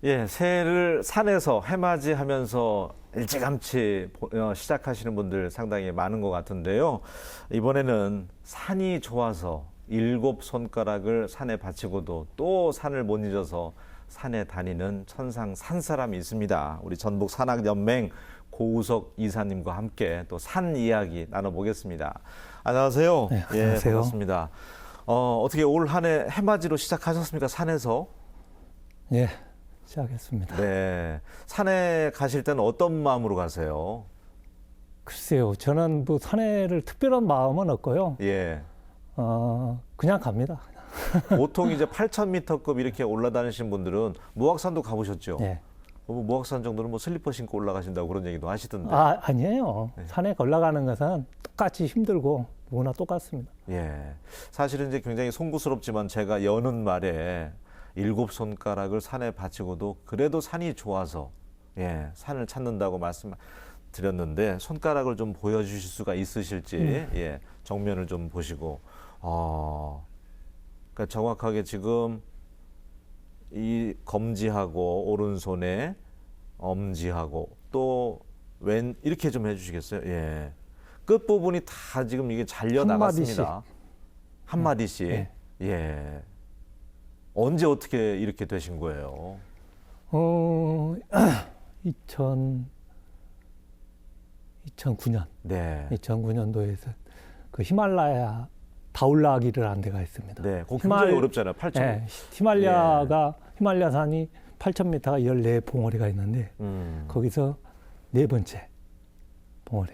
예, 새해를 산에서 해맞이하면서 일찌감치 시작하시는 분들 상당히 많은 것 같은데요. 이번에는 산이 좋아서 7손가락을 산에 바치고도 또 산을 못 잊어서 산에 다니는 천상 산사람이 있습니다. 우리 전북 산악연맹 고우석 이사님과 함께 또 산 이야기 나눠보겠습니다. 안녕하세요. 네, 안녕하세요. 예, 반갑습니다. 어떻게 올 한 해 해맞이로 시작하셨습니까? 산에서? 예, 시작했습니다. 네. 산에 가실 때는 어떤 마음으로 가세요? 글쎄요, 저는 뭐 산에를 특별한 마음은 없고요. 예. 그냥 갑니다. 보통 이제 8,000m급 이렇게 올라다니신 분들은 무악산도 가보셨죠? 예. 무악산 정도는 뭐 슬리퍼 신고 올라가신다고 그런 얘기도 하시던데. 아니에요. 네. 산에 올라가는 것은 똑같이 힘들고 누구나 똑같습니다. 예. 사실은 이제 굉장히 송구스럽지만 제가 여는 말에 7손가락을 산에 바치고도 그래도 산이 좋아서 예, 산을 찾는다고 말씀드렸는데 손가락을 좀 보여주실 수가 있으실지 예, 정면을 좀 보시고 그러니까 정확하게 지금 이 검지하고 오른손에 엄지하고 또 왼 이렇게 좀 해주시겠어요? 예. 끝 부분이 다 지금 이게 잘려 나갔습니다. 한 마디씩. 네. 예. 언제 어떻게 이렇게 되신 거예요? 2009년. 네. 2009년도에서 그 히말라야 다 올라가기를 한 데가 있습니다. 네. 그거 굉장히 어렵잖아요. 8천. 네, 히말라야산이 8,000m가 14봉우리가 있는데 거기서 네 번째 봉우리.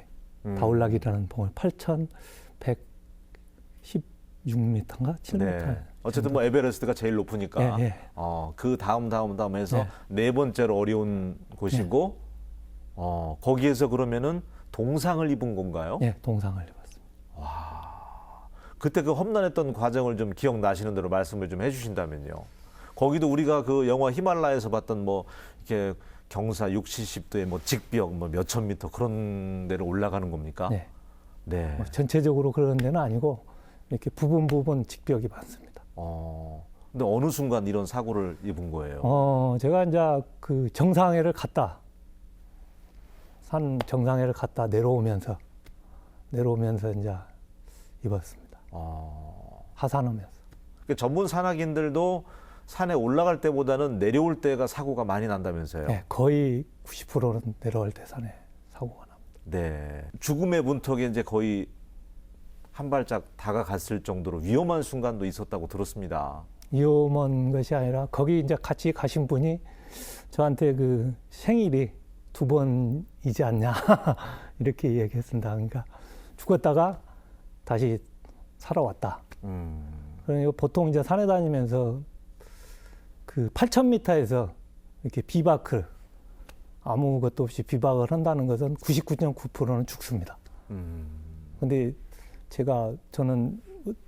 다 올라가기라는 봉우리 8,116m인가 7m. 네. 어쨌든 뭐 에베레스트가 제일 높으니까 예, 예. 그 다음 해서 네 번째로 어려운 곳이고 거기에서 그러면은 동상을 입은 건가요? 예, 동상을 입었습니다. 그때 그 험난했던 과정을 좀 기억나시는 대로 말씀을 좀 해주신다면요. 거기도 우리가 그 영화 히말라야에서 봤던 뭐 이렇게 경사 60, 70도의 뭐 직벽 뭐 몇천 미터 그런 데를 올라가는 겁니까? 네. 네. 뭐 전체적으로 그런 데는 아니고 이렇게 부분 직벽이 많습니다. 근데 어느 순간 이런 사고를 입은 거예요? 제가 이제 그 정상회를 갔다 산 정상회를 갔다 내려오면서 이제 입었습니다. 하산하면서. 그러니까 전문 산악인들도 산에 올라갈 때보다는 내려올 때가 사고가 많이 난다면서요? 네, 거의 90%는 내려올 때 산에 사고가 납니다. 네. 죽음의 문턱에 이제 거의 한 발짝 다가갔을 정도로 위험한 순간도 있었다고 들었습니다. 위험한 것이 아니라 거기 이제 같이 가신 분이 저한테 그 생일이 2번이지 않냐 이렇게 얘기했습니다. 그러니까 죽었다가 다시 살아왔다. 그러니까 보통 이제 산에 다니면서 그 8,000m에서 이렇게 비박을 아무것도 없이 비박을 한다는 것은 99.9%는 죽습니다. 근데 저는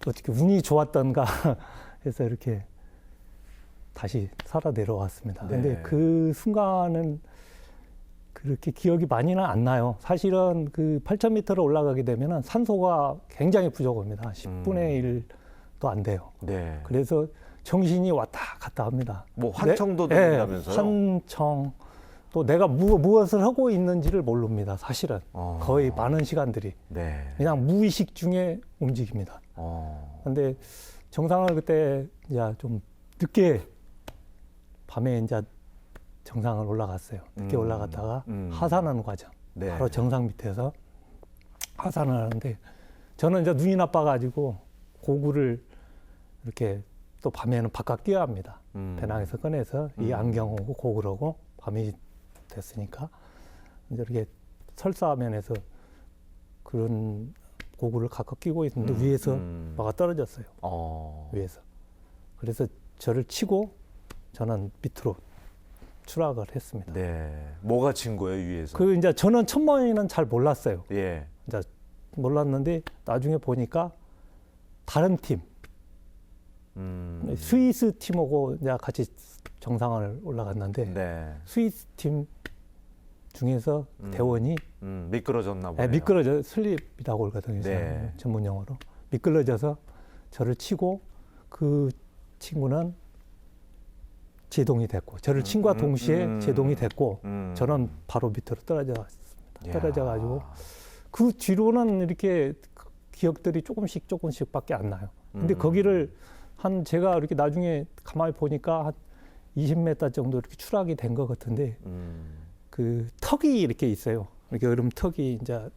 어떻게 운이 좋았던가 해서 이렇게 다시 살아 내려왔습니다. 네. 근데 그 순간은 그렇게 기억이 많이는 안 나요. 사실은 그 8,000m를 올라가게 되면 산소가 굉장히 부족합니다. 10분의 1도 안 돼요. 네. 그래서 정신이 왔다 갔다 합니다. 뭐 환청도 된다면서요? 환청. 또 내가 무엇을 하고 있는지를 모릅니다. 사실은 거의 많은 시간들이 네. 그냥 무의식 중에 움직입니다. 근데 정상을 그때 이제 좀 늦게 밤에 이제 정상을 올라갔어요. 늦게 올라갔다가 하산하는 과정. 네. 바로 정상 밑에서 하산을 하는데 저는 이제 눈이 나빠가지고 고구를 이렇게 또 밤에는 바깥 끼워야 합니다. 배낭에서 꺼내서 이 안경하고 고구려고 밤이 됐으니까 이제 이렇게 설사면에서 그런 고구를 각각 끼고 있는데 위에서 뭐가 떨어졌어요. 위에서. 그래서 저를 치고 저는 밑으로 추락을 했습니다. 네. 뭐가 친 거예요, 위에서? 그 이제 저는 첫번에는 잘 몰랐어요. 예. 이제 몰랐는데 나중에 보니까 다른 팀, 스위스 팀하고 이제 같이 정상을 올라갔는데 네. 스위스 팀 중에서 대원이 미끄러졌나 보네요. 미끄러져 슬립이라고 그러거든요. 네. 전문 용어로 미끄러져서 저를 치고 그 친구는 제동이 됐고 저를 친과 동시에 제동이 됐고 저는 바로 밑으로 야. 떨어져가지고 그 뒤로는 이렇게 기억들이 조금씩밖에 안 나요. 근데 거기를 제가 이렇게 나중에 가만히 보니까 한 20m 정도 이렇게 추락이 된 것 같은데 그 턱이 이렇게 있어요. 이렇게 얼음 턱이 이제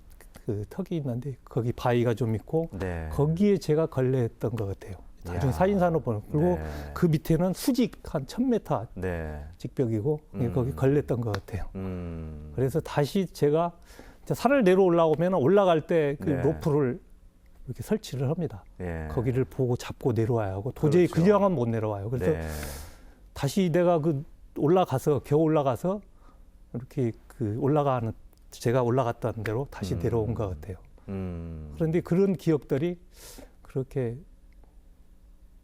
그 턱이 있는데 거기 바위가 좀 있고 네. 거기에 제가 걸려있던 것 같아요. 나중에 야. 사진산으로 보는. 그리고 네. 그 밑에는 수직 한 1000m 네. 직벽이고 거기 걸렸던 것 같아요. 음. 그래서 다시 제가 이제 산을 내려오려면 올라갈 때 그 네. 로프를 이렇게 설치를 합니다. 예. 거기를 보고 잡고 내려와야 하고 도저히 그렇죠. 그냥은 못 내려와요. 그래서 네. 다시 내가 겨우 올라가서 이렇게 그 제가 올라갔던 대로 다시 내려온 것 같아요. 그런데 그런 기억들이 그렇게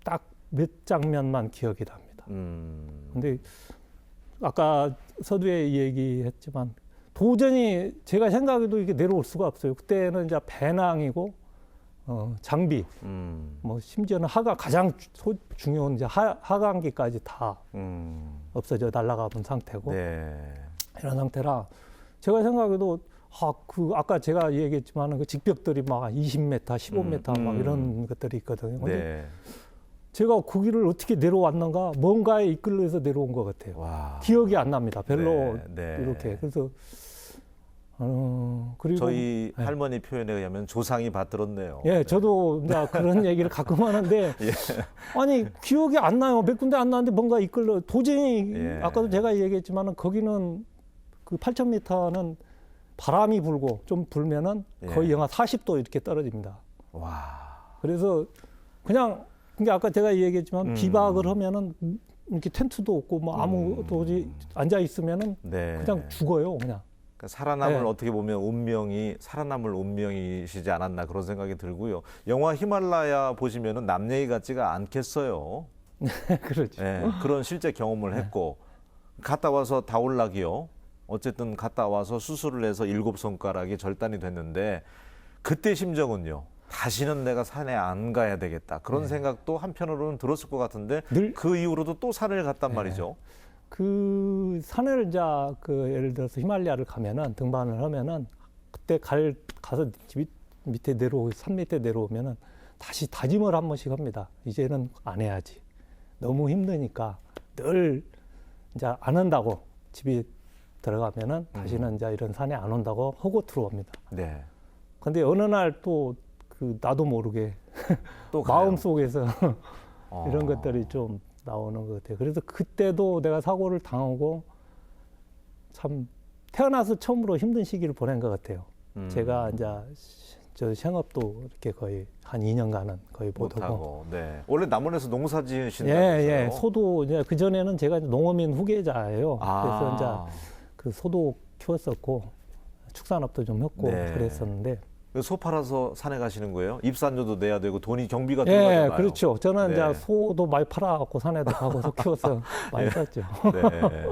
딱 몇 장면만 기억이 납니다. 근데 아까 서두에 얘기했지만 도저히 제가 생각해도 이게 내려올 수가 없어요. 그때는 이제 배낭이고 장비, 뭐 심지어는 가장 중요한 이제 하강기까지 다 없어져 날아가본 상태고 네. 이런 상태라 제가 생각해도 아까 제가 얘기했지만 그 직벽들이 막 20m, 15m 막 이런 것들이 있거든요. 근데 네. 제가 거기를 어떻게 내려왔는가 뭔가에 이끌려서 내려온 것 같아요. 와. 기억이 안 납니다. 별로 네, 네. 이렇게 그래서 그리고 저희 네. 할머니 표현에 의하면 조상이 받들었네요. 예, 저도 이제 그런 얘기를 가끔 하는데 예. 아니 기억이 안 나요. 몇 군데 안 나는데 뭔가 이끌려 도저히 예. 아까도 제가 얘기했지만은 거기는 그 8,000m는 바람이 불고 좀 불면은 거의 예. 영하 40도 이렇게 떨어집니다. 와. 그래서 그냥 아까 제가 얘기했지만 비박을 하면은 이렇게 텐트도 없고 뭐 아무 도저히 앉아 있으면은 네. 그냥 죽어요, 그냥. 그러니까 살아남을 네. 어떻게 보면 살아남을 운명이시지 않았나 그런 생각이 들고요. 영화 히말라야 보시면은 남 얘기 같지가 않겠어요. 그렇죠. 네, 그런 실제 경험을 했고 갔다 와서 다올락이요. 어쨌든 갔다 와서 수술을 해서 7손가락이 절단이 됐는데 그때 심정은요. 다시는 내가 산에 안 가야 되겠다. 그런 생각도 한편으로는 들었을 것 같은데 그 이후로도 또 산을 갔단 말이죠. 그 산을 이제 예를 들어서 히말라야를 가면은 등반을 하면은 그때 가서 밑에 산 밑에 내려오면은 다시 다짐을 한 번씩 합니다. 이제는 안 해야지. 너무 힘드니까 늘 이제 안 한다고 집에 들어가면은 다시는 이제 이런 산에 안 온다고 하고 들어옵니다. 네. 근데 어느 날 또 나도 모르게 또 가요. 마음 속에서 이런 것들이 좀 나오는 것 같아요. 그래서 그때도 내가 사고를 당하고 참 태어나서 처음으로 힘든 시기를 보낸 것 같아요. 제가 이제 저 생업도 이렇게 거의 한 2년간은 거의 못하고. 네. 원래 남원에서 농사 지으신다면서요? 예. 소도 이제 그 전에는 제가 농어민 후계자예요. 그래서 이제 그 소도 키웠었고 축산업도 좀 했고 네. 그랬었는데. 소 팔아서 산에 가시는 거예요? 입산료도 내야 되고 돈이 경비가 들어가잖아요. 예, 그렇죠. 저는 네. 이제 소도 많이 팔아갖고 산에도 가고 소 키워서 많이 썼죠. 네.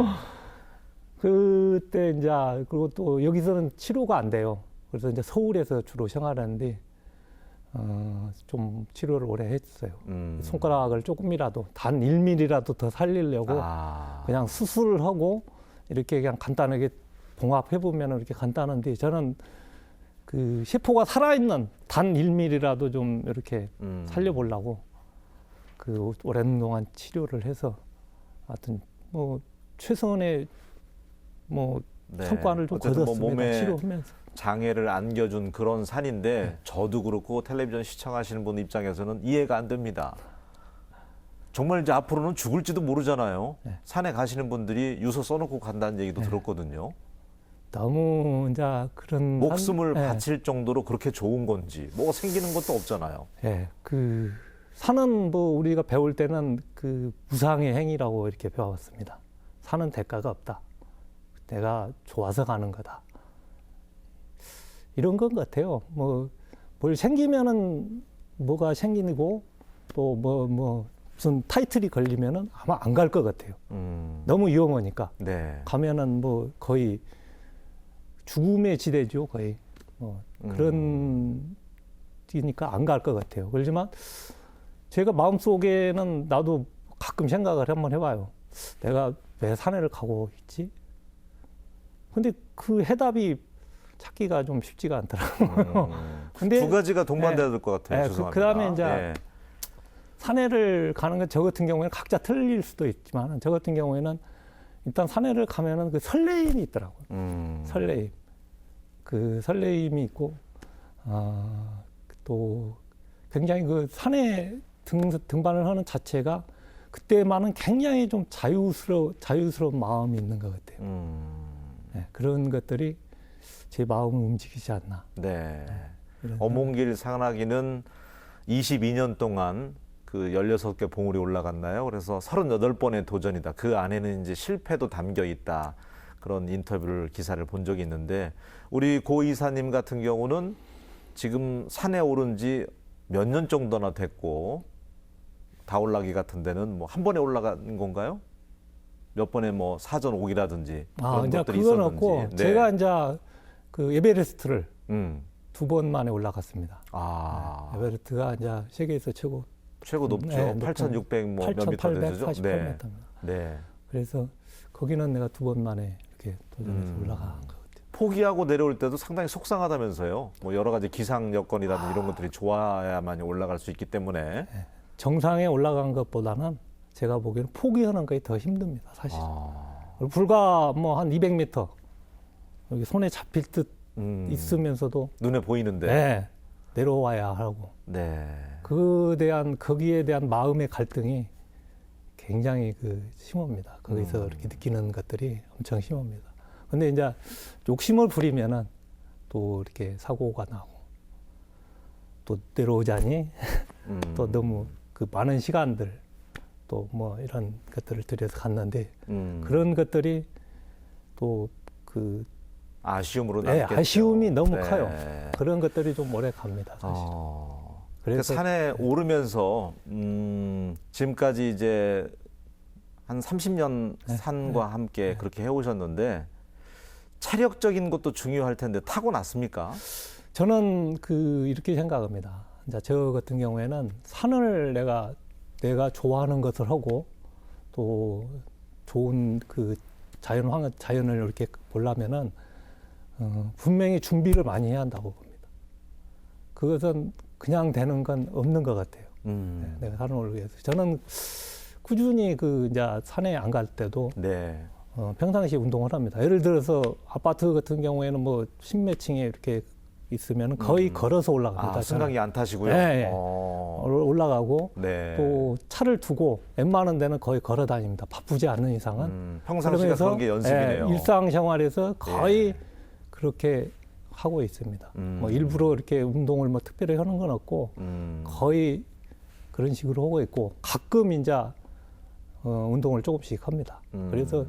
그때 이제 그리고 또 여기서는 치료가 안 돼요. 그래서 이제 서울에서 주로 생활하는데 좀 치료를 오래 했어요. 손가락을 조금이라도 단 1mm라도 더 살리려고 그냥 수술을 하고 이렇게 그냥 간단하게 봉합해 보면 이렇게 간단한데 저는 그 세포가 살아있는 단 1mm라도 좀 이렇게 살려보려고 그 오랜 동안 치료를 해서 하여튼 뭐 최선의 뭐 네. 성과를 좀 어쨌든 거뒀습니다. 몸에 치료하면서. 장애를 안겨준 그런 산인데 저도 그렇고 텔레비전 시청하시는 분 입장에서는 이해가 안 됩니다. 정말 이제 앞으로는 죽을지도 모르잖아요. 산에 가시는 분들이 유서 써놓고 간다는 얘기도 들었거든요. 너무 이제 그런 목숨을 바칠 정도로 그렇게 좋은 건지 뭐가 생기는 것도 없잖아요. 예, 그 산은 뭐 우리가 배울 때는 그 무상의 행위라고 이렇게 배웠습니다. 산은 대가가 없다. 내가 좋아서 가는 거다. 이런 건 같아요. 뭐 뭘 생기면은 뭐가 생기고 또 뭐 무슨 타이틀이 걸리면은 아마 안 갈 것 같아요. 너무 위험하니까. 네. 가면은 뭐 거의 죽음의 지대죠, 거의. 뭐 그런 지니까 안 갈 것 같아요. 그렇지만 제가 마음속에는 나도 가끔 생각을 한번 해봐요. 내가 왜 산에를 가고 있지? 근데 그 해답이 찾기가 좀 쉽지가 않더라고요. 근데 두 가지가 동반돼야 될 것 같아요. 네, 죄송합니다. 그다음에 이제 예. 산에를 가는 건 저 같은 경우에는 각자 틀릴 수도 있지만 저 같은 경우에는 일단 산에를 가면은 그 설레임이 있더라고요. 설레임. 그 설레임이 있고 또 굉장히 그 산에 등반을 하는 자체가 그때만은 굉장히 좀 자유스러운 마음이 있는 것 같아요. 네, 그런 것들이 제 마음을 움직이지 않나. 네. 이런 어몽길 산악인은 22년 동안 그 16개 봉우리 올라갔나요? 그래서 38번의 도전이다. 그 안에는 이제 실패도 담겨 있다. 그런 인터뷰를 기사를 본 적이 있는데 우리 고 이사님 같은 경우는 지금 산에 오른 지 몇 년 정도나 됐고 다 올라기 같은 데는 뭐 한 번에 올라간 건가요? 몇 번에 뭐 사전 오기라든지 그런 이제 것들이 그건 있었는지. 없고 네. 제가 이제 그 에베레스트를 음. 2번 만에 올라갔습니다. 아. 네, 에베레스트가 이제 세계에서 최고 최고 높죠. 8,600 뭐 몇 미터 되죠? 8,848m입니다. 네. 그래서 거기는 내가 2번 만에 이렇게 도전해서 올라간 것 같아요. 포기하고 내려올 때도 상당히 속상하다면서요. 뭐 여러 가지 기상 여건이라든지 이런 것들이 좋아야만 올라갈 수 있기 때문에. 정상에 올라간 것보다는 제가 보기에는 포기하는 것이 더 힘듭니다, 사실. 아. 불과 뭐 한 200m 여기 손에 잡힐 듯 있으면서도 눈에 보이는데. 네, 내려와야 하고 네. 거기에 대한 마음의 갈등이 굉장히 그 심합니다. 거기서 이렇게 느끼는 것들이 엄청 심합니다. 근데 이제 욕심을 부리면은 또 이렇게 사고가 나고 또 내려오자니 또 너무 그 많은 시간들 또 뭐 이런 것들을 들여서 갔는데 그런 것들이 또 그 아쉬움으로 네, 남겠죠. 아쉬움이 너무 네. 커요. 그런 것들이 좀 오래 갑니다, 사실. 그래서 산에 오르면서 지금까지 이제 한 30년 산과 함께 그렇게 해오셨는데 체력적인 것도 중요할 텐데 타고났습니까? 저는 이렇게 생각합니다. 이제 저 같은 경우에는 산을 내가 좋아하는 것을 하고 또 좋은 그 자연을 이렇게 보려면은 분명히 준비를 많이 해야 한다고 봅니다. 그것은 그냥 되는 건 없는 것 같아요. 네, 내가 산을 오르기 위해서. 저는 꾸준히 이제 산에 안 갈 때도 네. 평상시에 운동을 합니다. 예를 들어서 아파트 같은 경우에는 뭐 십몇 층에 이렇게 있으면 거의 걸어서 올라갑니다. 승강기 안 타시고요? 네, 올라가고 네. 또 차를 두고 웬만한 데는 거의 걸어 다닙니다. 바쁘지 않은 이상은. 평상시가 그런 게 연습이네요. 일상생활에서 거의 그렇게 하고 있습니다. 뭐 일부러 이렇게 운동을 뭐 특별히 하는 건 없고 거의 그런 식으로 하고 있고 가끔 이제 운동을 조금씩 합니다. 그래서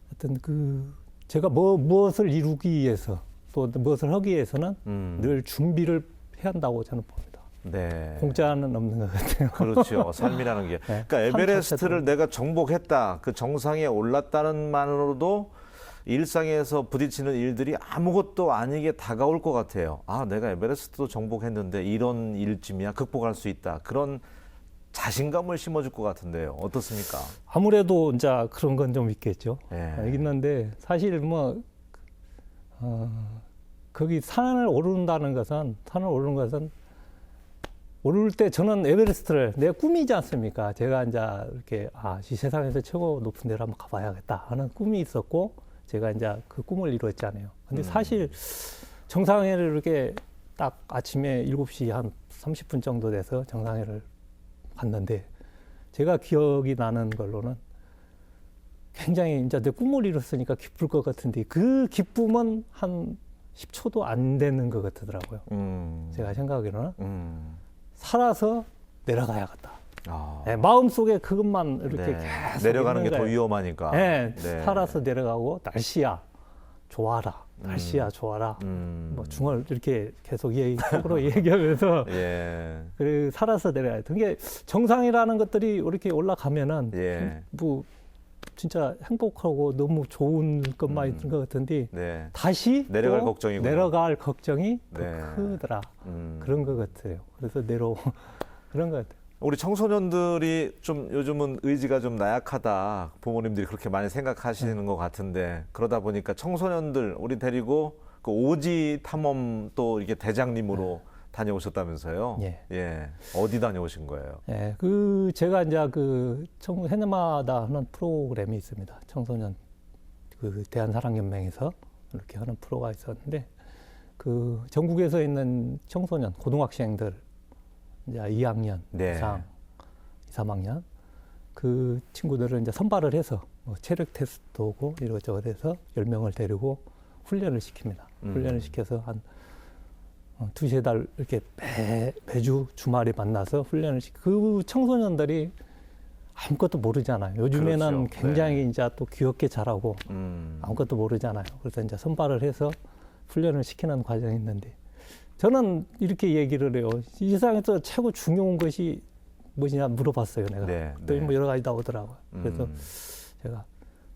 하여튼 제가 무엇을 이루기 위해서 또 무엇을 하기 위해서는 늘 준비를 해야 한다고 저는 봅니다. 네. 공짜는 없는 것 같아요. 그렇죠. 삶이라는 게. 네. 그러니까 에베레스트를 내가 정복했다. 그 정상에 올랐다는 만으로도 일상에서 부딪히는 일들이 아무것도 아니게 다가올 것 같아요. 아, 내가 에베레스트도 정복했는데 이런 일쯤이야. 극복할 수 있다. 그런 자신감을 심어줄 것 같은데요. 어떻습니까? 아무래도 이제 그런 건 좀 있겠죠. 네. 있는데 사실 뭐 거기 산을 오르는 것은 오를 때 저는 에베레스트를 내 꿈이지 않습니까? 제가 이제 이렇게 이 세상에서 최고 높은 데를 한번 가봐야겠다 하는 꿈이 있었고 제가 이제 그 꿈을 이루었잖아요. 근데 사실 정상회를 이렇게 딱 아침에 7시 한 30분 정도 돼서 정상회를 갔는데 제가 기억이 나는 걸로는 굉장히 이제 내 꿈을 이뤘으니까 기쁠 것 같은데 그 기쁨은 한 10초도 안 되는 것 같더라고요. 제가 생각하기로는 살아서 내려가야겠다. 네, 마음속에 그것만 이렇게 계속 내려가는 게 더 거예요. 위험하니까. 네, 네. 살아서 내려가고 날씨야 좋아라. 날씨야 좋아라. 뭐 중얼 이렇게 계속 속으로 얘기하면서 예. 살아서 내려가야 돼. 이게 정상이라는 것들이 이렇게 올라가면은 예. 뭐 진짜 행복하고 너무 좋은 것만 있는 것 같은데 네. 다시 내려갈 또 걱정이군요. 내려갈 걱정이 더 네. 크더라. 그런 것 같아요. 그래서 그런 것 같아요. 우리 청소년들이 좀 요즘은 의지가 좀 나약하다 부모님들이 그렇게 많이 생각하시는 것 같은데 그러다 보니까 청소년들 우리 데리고 그 오지 탐험 또 이게 대장님으로 다녀오셨다면서요? 예. 예. 어디 다녀오신 거예요? 예, 그 제가 이제 그 해마다 하는 프로그램이 있습니다. 청소년 그 대한사랑연맹에서 이렇게 하는 프로가 있었는데 그 전국에서 있는 청소년 고등학생들 이제 2학년 네. 이상, 2, 3학년 그 친구들을 이제 선발을 해서 뭐 체력 테스트도 오고 이것저것 해서 10명을 데리고 훈련을 시킵니다. 훈련을 시켜서 한 두세 달 이렇게 매주 주말에 만나서 훈련을 그 청소년들이 아무것도 모르잖아요. 요즘에는 그렇죠. 굉장히 네. 이제 또 귀엽게 잘하고 아무것도 모르잖아요. 그래서 이제 선발을 해서 훈련을 시키는 과정이 있는데 저는 이렇게 얘기를 해요. 이 세상에서 최고 중요한 것이 무엇이냐 물어봤어요. 내가. 네, 또 네. 뭐 여러 가지 나오더라고요. 그래서 제가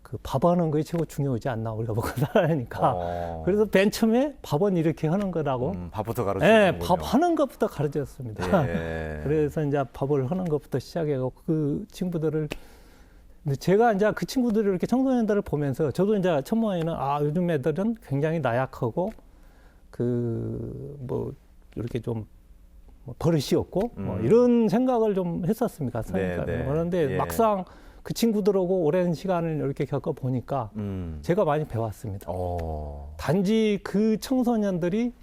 그 밥하는 것이 최고 중요하지 않나 우리가 먹고 살아야니까. 그래서 맨 처음에 밥은 이렇게 하는 거라고. 밥부터 예, 가르치는군요. 밥 하는 것부터 가르쳤습니다. 예. 그래서 이제 밥을 하는 것부터 시작해서 그 친구들을 근데 제가 이제 그 친구들을 이렇게 청소년들을 보면서 저도 이제 첫번에는 아 요즘 애들은 굉장히 나약하고 그 뭐 이렇게 좀뭐 버릇이 없고 뭐 이런 생각을 좀 했었습니다. 네, 네. 그런데 예. 막상 그 친구들하고 오랜 시간을 이렇게 겪어 보니까 제가 많이 배웠습니다. 단지 그 청소년들이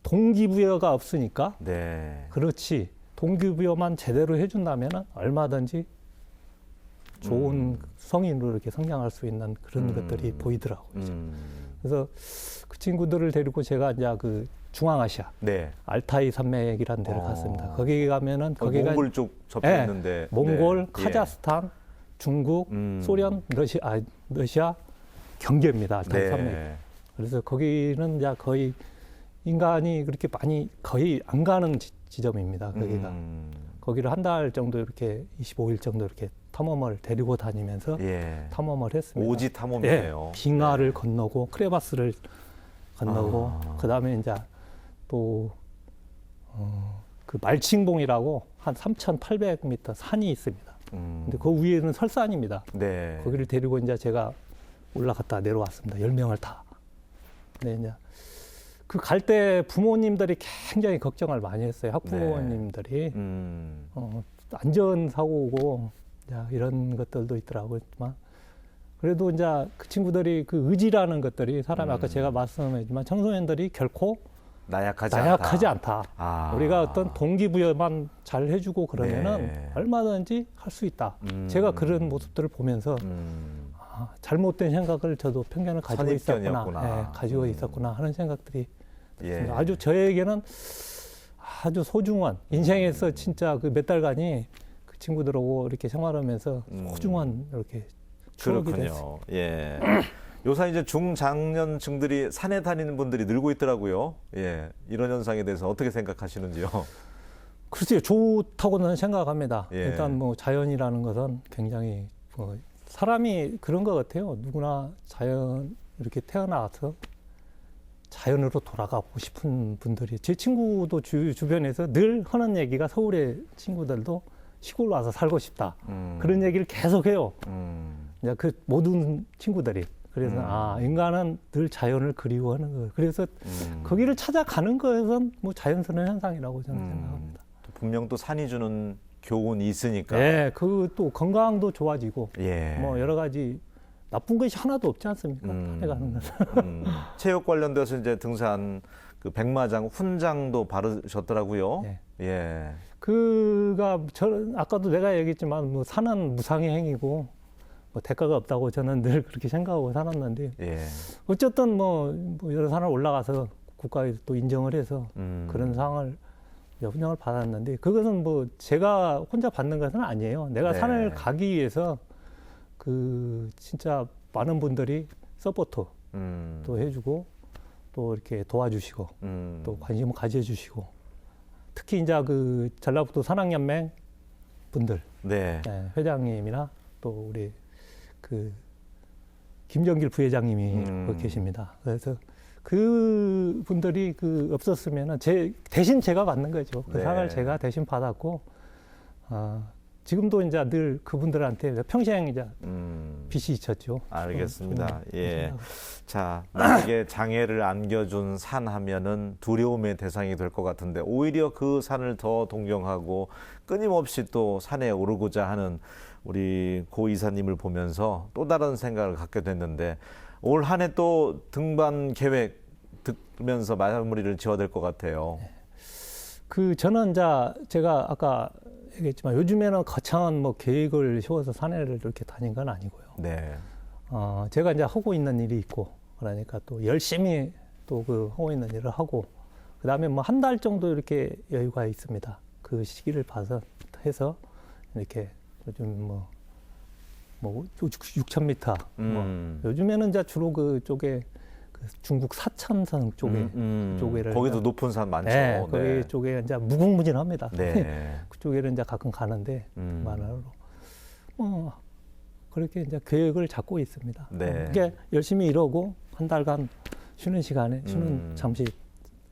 동기부여가 없으니까 네. 그렇지 동기부여만 제대로 해준다면 얼마든지 좋은 성인으로 이렇게 성장할 수 있는 그런 것들이 보이더라고요. 그래서 그 친구들을 데리고 제가 이제 그 중앙아시아 네. 알타이 산맥이라는 데를 갔습니다. 거기 가면은 거기가 몽골 쪽 접했는데 몽골, 네. 카자흐스탄, 중국, 소련, 러시아 경계입니다. 알타이 네. 산맥. 그래서 거기는 이제 거의 인간이 그렇게 많이 거의 안 가는 지점입니다. 거기가. 거기를 한 달 정도 이렇게 25일 정도 이렇게 탐험을 데리고 다니면서 예. 탐험을 했습니다. 오지 탐험이네요. 예, 빙하를 건너고 크레바스를 건너고 그다음에 이제 또 그 말칭봉이라고 한 3,800m 산이 있습니다. 근데 그 위에는 설산입니다. 네. 거기를 데리고 이제 제가 올라갔다 내려왔습니다. 10명을 다. 근데 이제 그 갈 때 부모님들이 굉장히 걱정을 많이 했어요. 학부모님들이 안전 사고고 이런 것들도 있더라고요. 그래도 이제 그 친구들이 그 의지라는 것들이 사람이 아까 제가 말씀했지만 청소년들이 결코 나약하지 않다. 아. 우리가 어떤 동기부여만 잘 해주고 그러면은 네. 얼마든지 할 수 있다. 제가 그런 모습들을 보면서 잘못된 생각을 저도 편견을 가지고 선입견이었구나. 있었구나. 가지고 있었구나 하는 생각들이 예. 아주 저에게는 아주 소중한 인생에서 진짜 그 몇 달간이 그 친구들하고 이렇게 생활하면서 소중한 이렇게 추억이 됐어요. 그렇군요. 예. 요새 이제 중장년층들이 산에 다니는 분들이 늘고 있더라고요. 예. 이런 현상에 대해서 어떻게 생각하시는지요? 글쎄요, 좋다고는 생각합니다. 예. 일단 뭐 자연이라는 것은 굉장히 사람이 그런 것 같아요. 누구나 자연 이렇게 태어나서 자연으로 돌아가고 싶은 분들이 제 친구도 주변에서 늘 하는 얘기가 서울의 친구들도 시골 와서 살고 싶다. 그런 얘기를 계속 해요. 이제 그 모든 친구들이. 그래서 인간은 늘 자연을 그리워하는 거예요. 그래서 거기를 찾아가는 것은 뭐 자연스러운 현상이라고 저는 생각합니다. 분명 또 산이 주는 교훈이 있으니까. 네, 그 또 건강도 좋아지고 예. 뭐 여러 가지 나쁜 것이 하나도 없지 않습니까? 산에 가는 것은. 체육 관련돼서 이제 등산 그 백마장 훈장도 바르셨더라고요. 예. 예. 그가 아까도 내가 얘기했지만 뭐 산은 무상의 행위고 뭐 대가가 없다고 저는 늘 그렇게 생각하고 살았는데 예. 어쨌든 뭐 여러 산을 올라가서 국가에서 또 인정을 해서 그런 상을 훈장을 받았는데 그것은 뭐 제가 혼자 받는 것은 아니에요. 내가 네. 산을 가기 위해서 그 진짜 많은 분들이 서포트 또 해주고 또 이렇게 도와주시고 또 관심을 가져주시고 특히 이제 그 전라북도 산악연맹 분들 네. 회장님이나 또 우리 그 김정길 부회장님이 거기 계십니다. 그래서 그 분들이 그 없었으면은 대신 제가 받는 거죠. 그 네. 상을 제가 대신 받았고 지금도 이제 늘 그분들한테 평생 이제 빚이 있었죠. 알겠습니다. 예. 자, 나에게 장애를 안겨준 산 하면은 두려움의 대상이 될 것 같은데 오히려 그 산을 더 동경하고 끊임없이 또 산에 오르고자 하는 우리 고 이사님을 보면서 또 다른 생각을 갖게 됐는데 올 한 해 또 등반 계획 듣면서 마무리를 지어야 될 것 같아요. 저는 이제 제가 아까 얘기했지만 요즘에는 거창한 뭐 계획을 세워서 산에를 이렇게 다닌 건 아니고요. 네. 제가 이제 하고 있는 일이 있고 그러니까 또 열심히 또 하고 있는 일을 하고 그다음에 뭐 한 달 정도 이렇게 여유가 있습니다. 그 시기를 봐서 해서 이렇게 요즘 뭐 6,000m 요즘에는 이제 주로 그쪽에 중국 사천성 쪽에 쪽에를 거기도 높은 산 많죠. 네, 거기 쪽에 이제 무궁무진합니다. 네. 그쪽에는 이제 가끔 가는데 만화로 그렇게 이제 계획을 잡고 있습니다. 네. 이게 열심히 일하고 한 달간 쉬는 시간에 잠시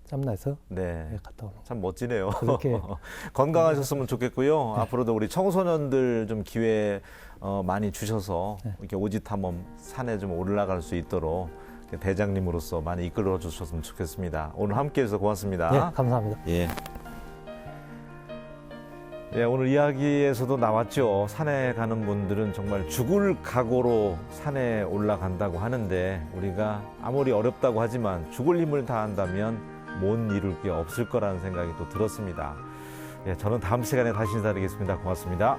짬내서 네. 갔다 오는. 참 멋지네요. 그렇게 건강하셨으면 좋겠고요. 앞으로도 우리 청소년들 좀 기회 많이 주셔서 이렇게 오지 탐험 산에 좀 올라갈 수 있도록 대장님으로서 많이 이끌어 주셨으면 좋겠습니다. 오늘 함께해서 고맙습니다. 네, 감사합니다. 예. 예, 오늘 이야기에서도 나왔죠. 산에 가는 분들은 정말 죽을 각오로 산에 올라간다고 하는데 우리가 아무리 어렵다고 하지만 죽을 힘을 다한다면 못 이룰 게 없을 거라는 생각이 또 들었습니다. 예, 저는 다음 시간에 다시 인사드리겠습니다. 고맙습니다.